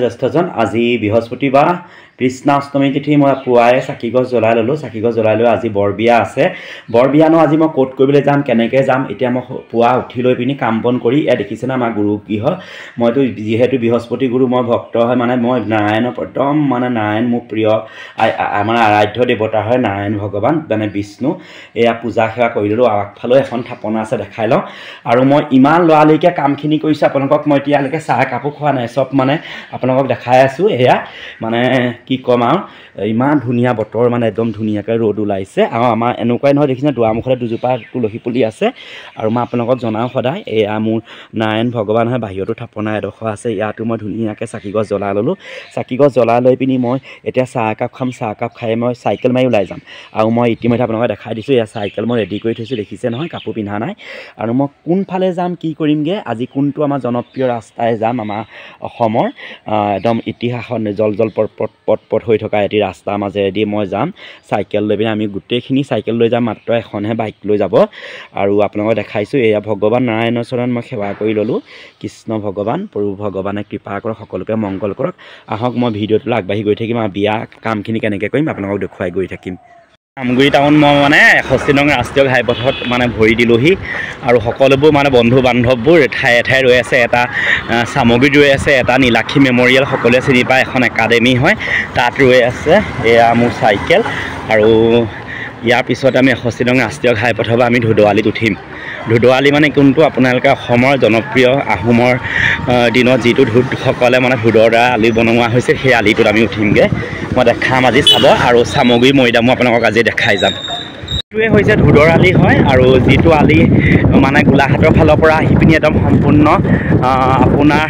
জ্যেষ্ঠজন আজি বৃহস্পতিবাৰ কৃষ্ণাষ্টমী তিথি মই পুৱাই চাকিগছ জ্বলাই ল'লোঁ চাকিগছ জ্বলাই লৈ আজি বৰবিয়া আছে বৰবিয়ানো আজি মই ক'ত কৰিবলৈ যাম কেনেকৈ যাম এতিয়া মই পুৱা উঠি লৈ পিনি কাম বন কৰি এয়া দেখিছেনে আমাৰ গুৰু গৃহ মইতো যিহেতু বৃহস্পতি গুৰু মই ভক্ত হয় মানে মই নাৰায়ণৰ একদম মানে নাৰায়ণ মোৰ প্ৰিয় আমাৰ আৰাধ্য দেৱতা হয় নাৰায়ণ ভগৱান মানে বিষ্ণু এয়া পূজা সেৱা কৰি ল'লোঁ আগফালেও এখন থাপনা আছে দেখাই লওঁ আৰু মই ইমান লৰালৰিকৈ কামখিনি কৰিছোঁ আপোনালোকক মই এতিয়ালৈকে চাহ কাপো খোৱা নাই চব মানে আপোনালোকক দেখাই আছোঁ এয়া মানে কি ক'ম আৰু ইমান ধুনীয়া বতৰ মানে একদম ধুনীয়াকৈ ৰ'দ ওলাইছে আৰু আমাৰ এনেকুৱাই নহয় দেখিছে দুৱাৰমুখতে দুজোপা তুলসী পুলি আছে আৰু মই আপোনালোকক জনাওঁ সদায় এয়া মোৰ নাৰায়ণ ভগৱান হয় বাহিৰতো থাপনা এডোখৰ আছে ইয়াতো মই ধুনীয়াকৈ চাকিগছ জ্বলাই ল'লোঁ চাকিগছ জ্বলাই লৈ পিনি মই এতিয়া চাহ একাপ খাম চাহ একাপ খাই মই চাইকেল মাৰি ওলাই যাম আৰু মই ইতিমধ্যে আপোনালোকক দেখাই দিছোঁ এয়া চাইকেল মই ৰেডি কৰি থৈছোঁ দেখিছে নহয় কাপোৰ পিন্ধা নাই আৰু মই কোনফালে যাম কি কৰিমগৈ আজি কোনটো আমাৰ জনপ্ৰিয় ৰাস্তাই যাম আমাৰ অসমৰ একদম ইতিহাসত জল পট হৈ থকা এটি ৰাস্তাৰ মাজেদি মই যাম চাইকেল লৈ পিনে আমি গোটেইখিনি চাইকেল লৈ যাম মাত্ৰ এখনহে বাইক লৈ যাব আৰু আপোনালোকক দেখাইছোঁ এয়া ভগৱান নাৰায়ণৰ চৰণত মই সেৱা কৰি ল'লোঁ কৃষ্ণ ভগৱান প্ৰভু ভগৱানে কৃপা কৰক সকলোকে মংগল কৰক আহক মই ভিডিঅ'টোলৈ আগবাঢ়ি গৈ থাকিম আৰু বিয়া কামখিনি কেনেকৈ কৰিম আপোনালোকক দেখুৱাই গৈ থাকিম আমগুৰি টাউন মই মানে 61 নং ৰাষ্ট্ৰীয় ঘাইপথত মানে ভৰি দিলোঁহি আৰু সকলোবোৰ মানে বন্ধু বান্ধৱবোৰ ঠায়ে ঠায়ে ৰৈ আছে এটা সামগ্ৰী ৰৈ আছে এটা নীলাক্ষী মেমৰিয়েল সকলোৱে চিনি পায় এখন একাডেমি হয় তাত ৰৈ আছে এয়া মোৰ চাইকেল আৰু ইয়াৰ পিছত আমি 61 নং ৰাষ্ট্ৰীয় ঘাইপথৰ পৰা আমি ধুদৱালিত উঠিম ধুদৱালি মানে কোনটো আপোনালোকে অসমৰ জনপ্ৰিয় আহোমৰ দিনত যিটো ধুদসকলে মানে ধুদৰ দ্বাৰা আলি বনোৱা হৈছে সেই আলিটোত আমি উঠিমগৈ মই দেখাম আজি চাব আৰু সামগ্ৰী মৈদামো আপোনালোকক আজি দেখাই যাম এইটোৱে হৈছে ধুদৰ আলি হয় আৰু যিটো আলি মানে গোলাঘাটৰ ফালৰ পৰা আহি পিনি একদম সম্পূৰ্ণ আপোনাৰ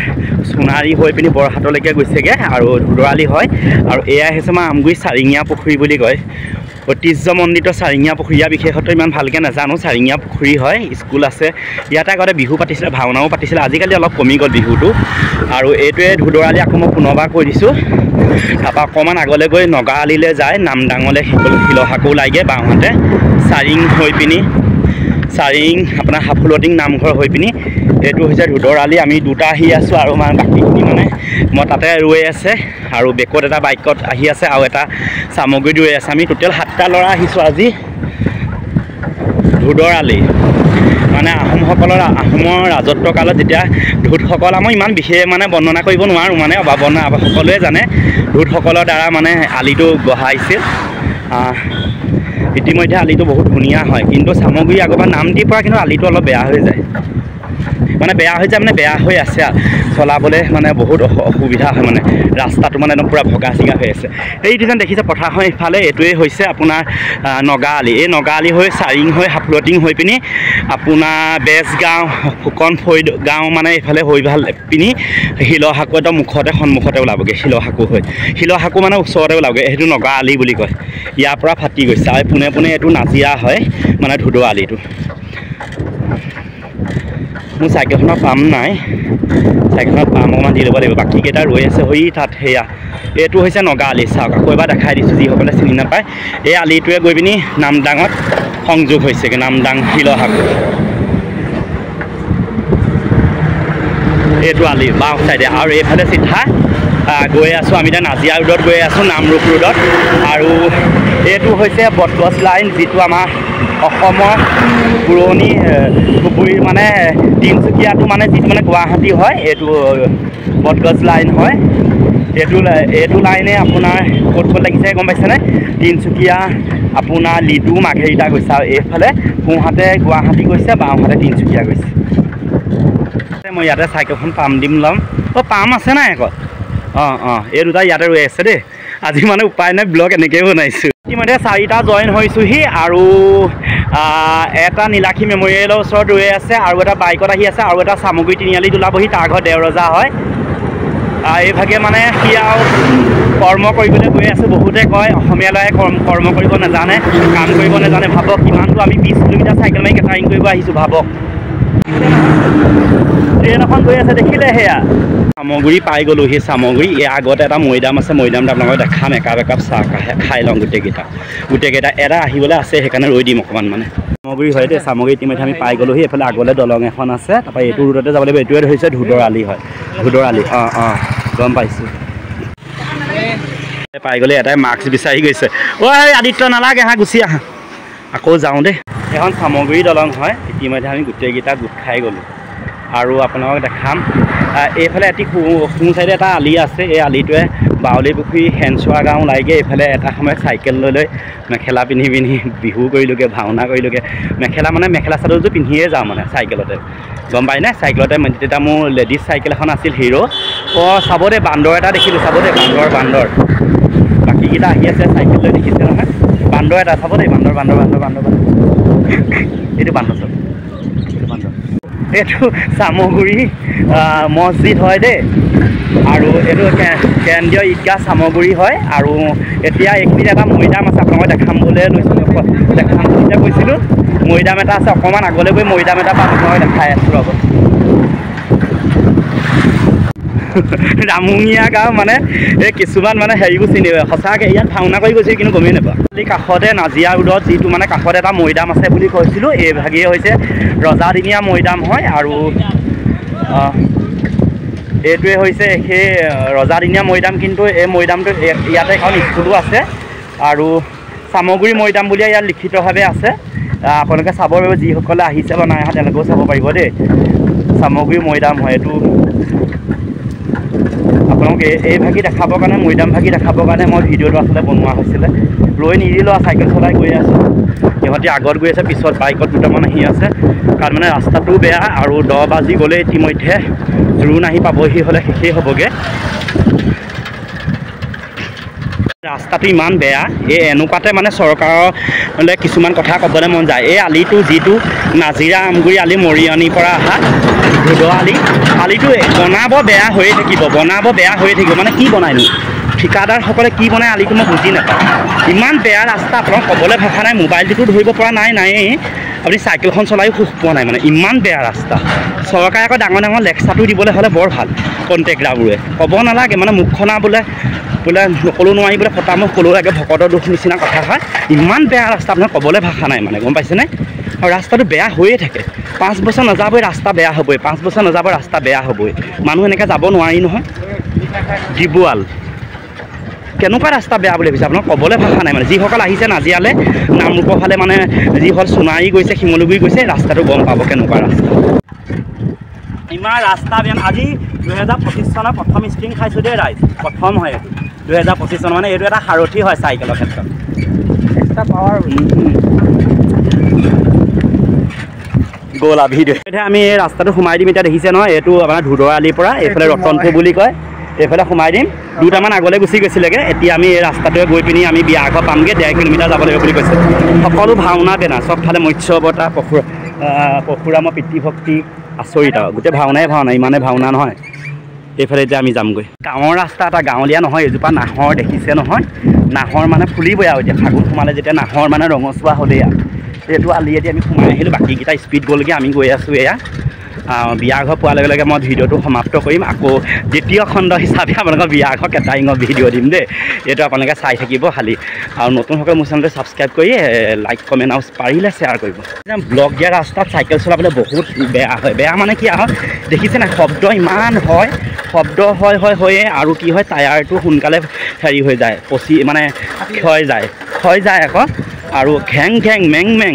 সোণাৰী হৈ পিনি বৰহাটলৈকে গৈছেগৈ আৰু ধুদৰ আলি হয় আৰু এয়াই হৈছে আমাৰ আমগুৰি চাৰিঙীয়া পুখুৰী বুলি কয় ঐতিহ্যমণ্ডিত চাৰিঙীয়া পুখুৰী ইয়াৰ বিশেষত্ব ইমান ভালকৈ নাজানো চাৰিঙীয়া পুখুৰী হয় স্কুল আছে ইয়াতে আগতে বিহু পাতিছিলে ভাওনাও পাতিছিলে আজিকালি অলপ কমি গ'ল বিহুটো আৰু এইটোৱে ধুদৰ আলি আকৌ মই পুনৰবাৰ কৈ দিছোঁ তাৰপৰা অকণমান আগলৈ গৈ নগা আলিলৈ যায় নামদাঙলৈ শিলহাকো ওলাইগৈ বাওঁহাতে চাৰিং হৈ পিনি চাৰিং আপোনাৰ হাফুলটিং নামঘৰ হৈ পিনি এইটো হৈছে ধুদৰ আলি আমি দুটা আহি আছোঁ আৰু মানে বাকীখিনি মানে মই তাতে ৰৈ আছে আৰু বেকত এটা বাইকত আহি আছে আৰু এটা সামগ্ৰী ৰৈ আছে আমি টোটেল 7টা ল'ৰা আহিছোঁ আজি ধুদৰ আলি মানে আহোমৰ ৰাজত্ব কালত যেতিয়া ধুদসকল মই ইমান বিশেষ মানে বৰ্ণনা কৰিব নোৱাৰোঁ মানে সকলোৱে জানে ধুদসকলৰ দ্বাৰা মানে আলিটো গঢ়াইছিল ইতিমধ্যে আলিটো বহুত ধুনীয়া হয় কিন্তু সামগ্ৰী আগৰ নাম দি পৰা কিন্তু আলিটো অলপ বেয়া হৈ যায় মানে বেয়া হৈ আছে চলাবলৈ মানে বহুত অসুবিধা হয় মানে ৰাস্তাটো মানে একদম পূৰা ভগা চিগা হৈ আছে এইটো যেন দেখিছে পথাৰখন ইফালে এইটোৱে হৈছে আপোনাৰ নগা আলি এই নগা আলি হৈ চাৰিং হৈ হাফলটিং হৈ পিনি আপোনাৰ বেজগাঁও ফুকন ফৈ গাঁও মানে এইফালে হৈ ভাল পিনি শিলহাকো একদম সন্মুখতে ওলাবগৈ শিলহাকো মানে ওচৰতে ওলাবগৈ সেইটো নগা আলি বুলি কয় ইয়াৰ পৰা ফাটি গৈছে আৰু পোনে পোনে এইটো নাজিয়া হয় মানে ধুদৰ আলিটো মোৰ চাইকেলখনৰ পাম নাই চাইকেলখনত পাম অকণমান দি ল'ব লাগিব বাকীকেইটা ৰৈ আছে হৈ তাত সেয়া এইটো হৈছে নগা আলি চাওক আকৌ এবাৰ দেখাই দিছোঁ যিসকলে চিনি নাপায় এই আলিটোৱে গৈ পিনি নামদাঙত সংযোগ হৈছেগৈ নামদাং শিলহাকো এইটো আলি বাওঁ চাইডে আৰু এইফালে চিধা গৈ আছোঁ আমি এতিয়া নাজিয়া ৰোডত গৈ আছোঁ নামৰূপ ৰোডত আৰু এইটো হৈছে বটগছ লাইন যিটো আমাৰ অসমৰ পুৰণি ধুবুৰীৰ মানে তিনিচুকীয়াটো মানে যিটো মানে গুৱাহাটী হয় এইটো বটগছ লাইন হয় এইটো লাইনে আপোনাৰ ক'ত লাগিছে গম পাইছেনে তিনিচুকীয়া আপোনাৰ লিডু মাঘেৰিটা গৈছে আৰু এইফালে সোঁহাতে গুৱাহাটী গৈছে বাওঁহাতে তিনিচুকীয়া গৈছে মই ইয়াতে চাইকেলখন পাম দিম ল'ম পাম আছে নাই আকৌ এই দুটা ইয়াতে ৰৈ আছে দেই আজি মানে উপায় নাই ব্লগ এনেকৈয়ে বনাইছোঁ ইতিমধ্যে 4টা জইন হৈছোঁহি আৰু এটা নীলাক্ষী মেমৰিয়েলৰ ওচৰত ৰৈ আছে আৰু এটা বাইকত আহি আছে আৰু এটা সামগ্ৰী তিনিআলিত ওলাবহি তাৰ ঘৰ দেওৰজা হয় এইভাগে মানে সি আৰু কৰ্ম কৰিবলৈ গৈ আছে বহুতে কয় অসমীয়া ল'ৰাই কৰ্ম কৰিব নাজানে কাম কৰিব নাজানে ভাবক কিমানটো আমি 20 কিলোমিটাৰ চাইকেল মাৰি কেটাৰিং কৰিব আহিছোঁ ভাবক ট্ৰেইন এখন গৈ আছে দেখিলে সেয়া চামগুৰি পাই গ'লোঁ। সেই চামগুৰি এই আগতে এটা মৈদাম আছে, মৈদামটো আপোনালোকক দেখাম। একাপ চাহ খাই লওঁ গোটেইকেইটা এটা আহিবলৈ আছে, সেইকাৰণে ৰৈ দিম অকণমান মানে। চামগুৰি হয় দেই, চামগুৰি ইতিমধ্যে আমি পাই গ'লোহি। এইফালে আগলৈ দলং এখন আছে, তাৰপৰা এইটো ৰোডতে যাব লাগিব। এইটোৱে ধৰিছে ধুদৰ আলি হয়, ধুদৰ আলি। অঁ গম পাইছোঁ। পাই গ'লে এটাই মাস্ক বিচাৰি গৈছে। ঐ আদিত্য নালাগে, আহা গুচি আহা, আকৌ যাওঁ দেই। এখন চামগুৰি দলং হয়। ইতিমধ্যে আমি গোটেইকেইটা গোট খাই গ'লোঁ আৰু আপোনালোকক দেখাম। এইফালে এটি সোঁ চাইডে এটা আলি আছে। এই আলিটোৱে বাউলী পুখুৰী হেনচোৱা গাঁও ওলাইগৈ। এইফালে এটা সময়ত চাইকেল লৈ মেখেলা পিন্ধি বিহু কৰিলোঁগৈ, ভাওনা কৰিলোঁগৈ। মেখেলা চাদৰযোৰ পিন্ধিয়ে যাওঁ মানে চাইকেলতে, গম পায়নে? চাইকেলতে তেতিয়া মোৰ লেডিজ চাইকেল এখন আছিল হিৰ'। চাব দেই, বান্দৰ এটা দেখিলোঁ, চাব দেই, বান্দৰ। বাকীকেইটা আহি আছে চাইকেল লৈ, দেখিছে নহয়? বান্দৰ এটা চাব দেই, বান্দৰ। এইটো বান্দৰ চাব, এইটো বান্দৰ। এইটো চামগুৰি মছজিদ হয় দেই, আৰু এইটো কেন্দ্ৰীয় ঈদগাহ চামগুৰি হয়। আৰু এতিয়া এইখিনিত এটা মৈদাম আছে, আপোনালোকক দেখাম বুলি কৈছিলোঁ। মৈদাম এটা আছে, অকণমান আগলৈ গৈ মৈদাম এটা আপোনালোকক দেখাই আছোঁ ৰ'ব। ৰামুঙীয়া গাঁও মানে এই কিছুমান মানে হেৰিবোৰ চিনি সঁচাকৈ ইয়াত ভাওনা কৰি গৈছে, কিন্তু গমেই নাপাওঁ। কাষতে নাজিয়া ৰোডত যিটো মানে কাষত এটা মৈদাম আছে বুলি কৈছিলোঁ, এই ভাগেই হৈছে ৰজাদিনীয়া মৈদাম হয়। আৰু এইটোৱে হৈছে সেই ৰজাদিনীয়া মৈদাম। কিন্তু এই মৈদামটো ইয়াতে এখন স্কুলো আছে, আৰু চামগুৰি মৈদাম বুলিয়ে ইয়াত লিখিতভাৱে আছে। আপোনালোকে চাব পাৰিব, যিসকলে আহিছে বা নাই অহা তেওঁলোকেও চাব পাৰিব দেই। চামগুৰি মৈদাম হয় এইটো। আপোনালোকে এই ভাগি দেখাবৰ কাৰণে, মৈদাম ভাগি দেখাবৰ কাৰণে মই ভিডিঅ'টো আচলতে বনোৱা হৈছিলে। ৰৈ নিদিলোঁ আৰু চাইকেল চলাই গৈ আছোঁ। সিহঁতি আগত গৈ আছে, পিছত বাইকত দুটামান আহি আছে। কাৰণ মানে ৰাস্তাটোও বেয়া, আৰু 10 বাজি গ'লে ইতিমধ্যে জোৰোণ আহি পাবহি হ'লে শেষেই হ'বগৈ। ৰাস্তাটো ইমান বেয়া, এই এনেকুৱাতে মানে চৰকাৰলৈ কিছুমান কথা ক'বলৈ মন যায়। এই আলিটো যিটো নাজিৰা আমগুৰি আলি, মৰিয়নিৰ পৰা অহা ধুদৰ আলিটো বনাব বেয়া হৈয়ে থাকিব। মানে কি বনায়নো ঠিকাদাৰসকলে, কি বনায় আলিটো মই বুজি নাপাওঁ। ইমান বেয়া ৰাস্তা, আপোনাক ক'বলৈ ভাষা নাই। মোবাইলটোতো ধৰিব পৰা নায়েই, আপুনি চাইকেলখন চলায়ো সুখ পোৱা নাই, মানে ইমান বেয়া ৰাস্তা। চৰকাৰে আকৌ ডাঙৰ লেকচাৰটো দিবলৈ হ'লে বৰ ভাল। কণ্ট্ৰেক্টাৰবোৰে ক'ব নালাগে, মানে মুখখনা বোলে নক'লো নোৱাৰি বোলে, ফটামুখ ক'লেও লাগে, ভকতৰ দুখ নিচিনা কথা হয়। ইমান বেয়া ৰাস্তা, আপোনাৰ ক'বলৈ ভাষা নাই মানে, গম পাইছেনে? আৰু ৰাস্তাটো বেয়া হৈয়ে থাকে। 5 বছৰ নাযাবই ৰাস্তা বেয়া হ'বই, 5 বছৰ নাযাব ৰাস্তা বেয়া হ'বই। মানুহ এনেকৈ যাব নোৱাৰি নহয়। ডিব্ৰুৱাল কেনেকুৱা ৰাস্তা বেয়া বুলি ভাবিছে, আপোনাক ক'বলৈ ভাষা নাই মানে। যিসকল আহিছে নাজিৰালৈ, নামৰূপৰ ফালে মানে যিসকল সোণাৰী গৈছে, শিমলুগুৰি গৈছে, ৰাস্তাটো গম পাব কেনেকুৱা ৰাস্তা। ইমান ৰাস্তা বেয়া। আজি 2025 চনৰ প্ৰথম স্প্ৰিং খাইছোঁ দেই ৰাইজ, প্ৰথম হয় এইটো। 2025 চন মানে এইটো এটা সাৰথি হয় চাইকেলৰ ক্ষেত্ৰত, এক্সট্ৰা পাৱাৰ গ'ল ভিডিঅ'। এতিয়া আমি এই ৰাস্তাটো সোমাই দিম। এতিয়া দেখিছে নহয়, এইটো আপোনাৰ ধুদৰ আলিৰ পৰা এইফালে ৰতনপুৰ বুলি কয়, এইফালে সোমাই দিম। দুটামান আগলৈ গুচি গৈছিলেগৈ। এতিয়া আমি এই ৰাস্তাটোৱে গৈ পিনি আমি বিয়া ঘৰ পামগৈ। 1.5 কিলোমিটাৰ যাব লাগিব বুলি কৈছে। সকলো ভাওনা বেনাৰ, চবফালে মৎস্য অৱতাৰ, পৰশুৰামৰ পিতৃভক্তি, আচৰিত আৰু গোটেই ভাওনাই ইমানে ভাওনা নহয়। এইফালে এতিয়া আমি যামগৈ। গাঁৱৰ ৰাস্তা এটা, গাঁৱলীয়া নহয়। এজোপা নাহৰ দেখিছে নহয়, নাহৰ মানে ফুলিবই আৰু এতিয়া ফাগুন সোমালে যেতিয়া নাহৰ মানে ৰঙচুৱা হ'লেই আৰু। এইটো আলিয়েদি আমি সোমাই আহিলোঁ, বাকীকেইটা স্পীড গ'লগৈ, আমি গৈ আছোঁ। এয়া বিয়া ঘৰ পোৱাৰ লগে লগে মই ভিডিঅ'টো সমাপ্ত কৰিম। আকৌ দ্বিতীয় খণ্ড হিচাপে আপোনালোকৰ বিয়া ঘৰ কেটাৰিঙৰ ভিডিঅ' দিম দেই। এইটো আপোনালোকে চাই থাকিব খালি। আৰু নতুনসকলে মোৰ চেনেলটো ছাবস্ক্ৰাইব কৰি লাইক কমেণ্ট আৰু পাৰিলে শ্বেয়াৰ কৰিব। ব্লক দিয়া ৰাস্তাত চাইকেল চলাবলৈ বহুত বেয়া হয়। বেয়া মানে কি আৰু দেখিছে নাই, শব্দ ইমান হয়, হয়ে। আৰু কি হয়, টায়াৰটো সোনকালে হেৰি হৈ যায়, মানে ক্ষয় যায় আকৌ। আৰু ঘেং মেং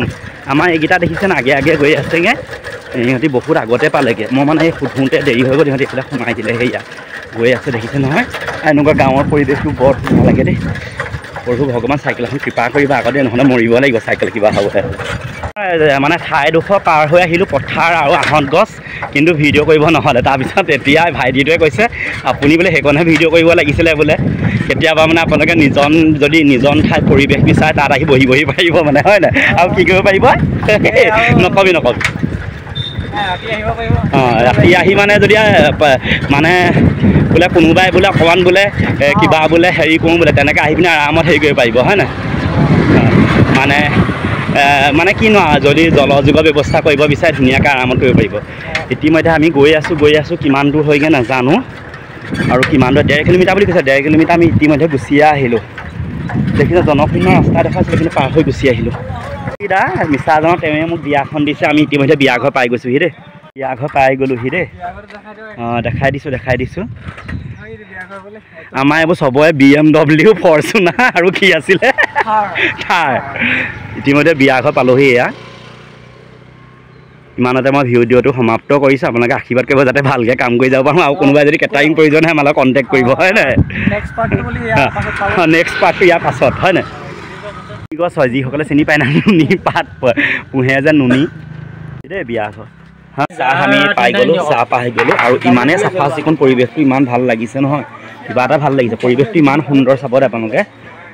আমাৰ এইকেইটা দেখিছে না, আগে গৈ আছেগৈ। ইহঁতি বহুত আগতে পালেগৈ। মই মানে এই সুধোঁতে দেৰি হৈ গ'ল, ইহঁতি এইফালে সোমাই দিলে। সেয়া গৈ আছে, দেখিছে নহয়। এনেকুৱা গাঁৱৰ পৰিৱেশটো বৰ ধুনীয়া লাগে দেই। প্ৰভু ভগৱান চাইকেল এখন কৃপা কৰিবা আগতে, নহ'লে মৰিব লাগিব চাইকেল কিবা হ'বহে। মানে ঠাইডোখৰ পাৰ হৈ আহিলোঁ, পথাৰ আৰু আহঁত গছ, কিন্তু ভিডিঅ' কৰিব নহ'লে। তাৰপিছত এতিয়া ভাইটিটোৱে কৈছে, আপুনি বোলে সেইকণহে ভিডিঅ' কৰিব লাগিছিলে বোলে। কেতিয়াবা মানে আপোনালোকে নিজন ঠাইত পৰিৱেশ বিচাৰে, তাত আহি বহি পাৰিব মানে, হয় নাই? আৰু কি কৰিব পাৰিব, নকবি। ৰাতি আহি মানে যদি মানে বোলে কোনোবাই বোলে অকণমান বোলে কিবা বোলে হেৰি কৰোঁ বোলে, তেনেকৈ আহি পিনে আৰামত হেৰি কৰিব পাৰিব, হয় নাই? মানে কিনো আৰু যদি জলযোগৰ ব্যৱস্থা কৰিব বিচাৰে, ধুনীয়াকৈ আৰামত কৰিব পাৰিব। ইতিমধ্যে আমি গৈ আছোঁ, কিমান দূৰ হয়গৈ নাজানো। আৰু কিমান দূৰ 1.5 কিলোমিটাৰ বুলি কৈছে 1.5 কিলোমিটাৰ আমি ইতিমধ্যে গুচিয়ে আহিলোঁ দেখিছে জনশূন্য ৰাস্তা দেখাইছিলে কিন্তু পাৰ হৈ গুচি আহিলোঁ দা মিছাজনৰ তেওঁ মোক বিয়াখন দিছে আমি ইতিমধ্যে বিয়া ঘৰ পাই গৈছোঁহি দেই বিয়া ঘৰ পাই গ'লোহি দেই অঁ দেখাই দিছোঁ আমাৰ এইবোৰ চবৰে BMW ফৰ্চুনাৰ আৰু কি আছিলে থাৰ ইতিমধ্যে বিয়া ঘৰ পালোহি এয়া ইমানতে মই ভিডিঅ'টো সমাপ্ত কৰিছোঁ আপোনালোকে আশীৰ্বাদ কৰিব যাতে ভালকৈ কাম কৰি যাব পাৰোঁ আৰু কোনোবাই যদি কেটাৰিং প্ৰয়োজন হয় আমাৰ লগত কণ্টেক্ট কৰিব হয় নাই নেক্সট পাৰ্টটো ইয়াৰ পাছত হয় নাই কি গছ হয় যিসকলে চিনি পায় না নুনি পাত পুহে যে নুনি দেই বিয়া ঘৰ চাহ আমি পাই গ'লোঁ চাহ পাই গ'লোঁ আৰু ইমানেই চাফা চিকুণ পৰিৱেশটো ইমান ভাল লাগিছে নহয় কিবা এটা ভাল লাগিছে পৰিৱেশটো ইমান সুন্দৰ চাব আপোনালোকে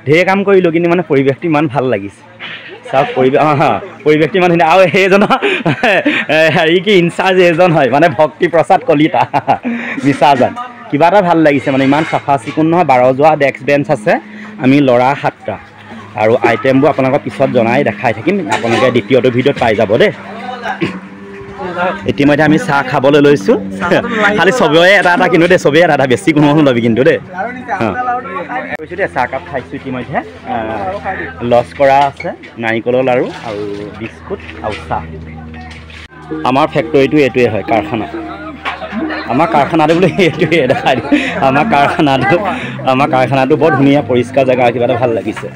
ঢেৰ কাম কৰিলোঁ কিন্তু মানে পৰিৱেশটো ইমান ভাল লাগিছে চাওক পৰিৱেশটো ইমান ধুনীয়া আৰু সেইজনৰ হেৰি কি ইনচাৰ্জ এজন হয় মানে ভক্তি প্ৰসাদ কলিতা মিছাজান কিবা এটা ভাল লাগিছে মানে ইমান চাফা চিকুণ নহয় 12 যোৱা ডেস্ক বেঞ্চ আছে আমি ল'ৰা 7টা আৰু আইটেমবোৰ আপোনালোকক পিছত জনাই দেখাই থাকিম আপোনালোকে দ্বিতীয়টো ভিডিঅ'ত পাই যাব দেই ইতিমধ্যে আমি চাহ খাবলৈ লৈছোঁ খালি চবৰে এটা কিন্তু দেই চবেই এটা বেছি কোনো নল'বি কিন্তু দেই কৈছোঁ দেই চাহকাপ খাইছোঁ ইতিমধ্যে লছ কৰা আছে নাৰিকলৰ লাড়ু আৰু বিস্কুট আৰু চাহ আমাৰ ফেক্টৰীটো এইটোৱে হয় কাৰখানা আমাৰ কাৰখানাটো বোলে এইটোৱে দেখাই দিওঁ আমাৰ কাৰখানাটো বৰ ধুনীয়া পৰিষ্কাৰ জেগা কিবা এটা ভাল লাগিছে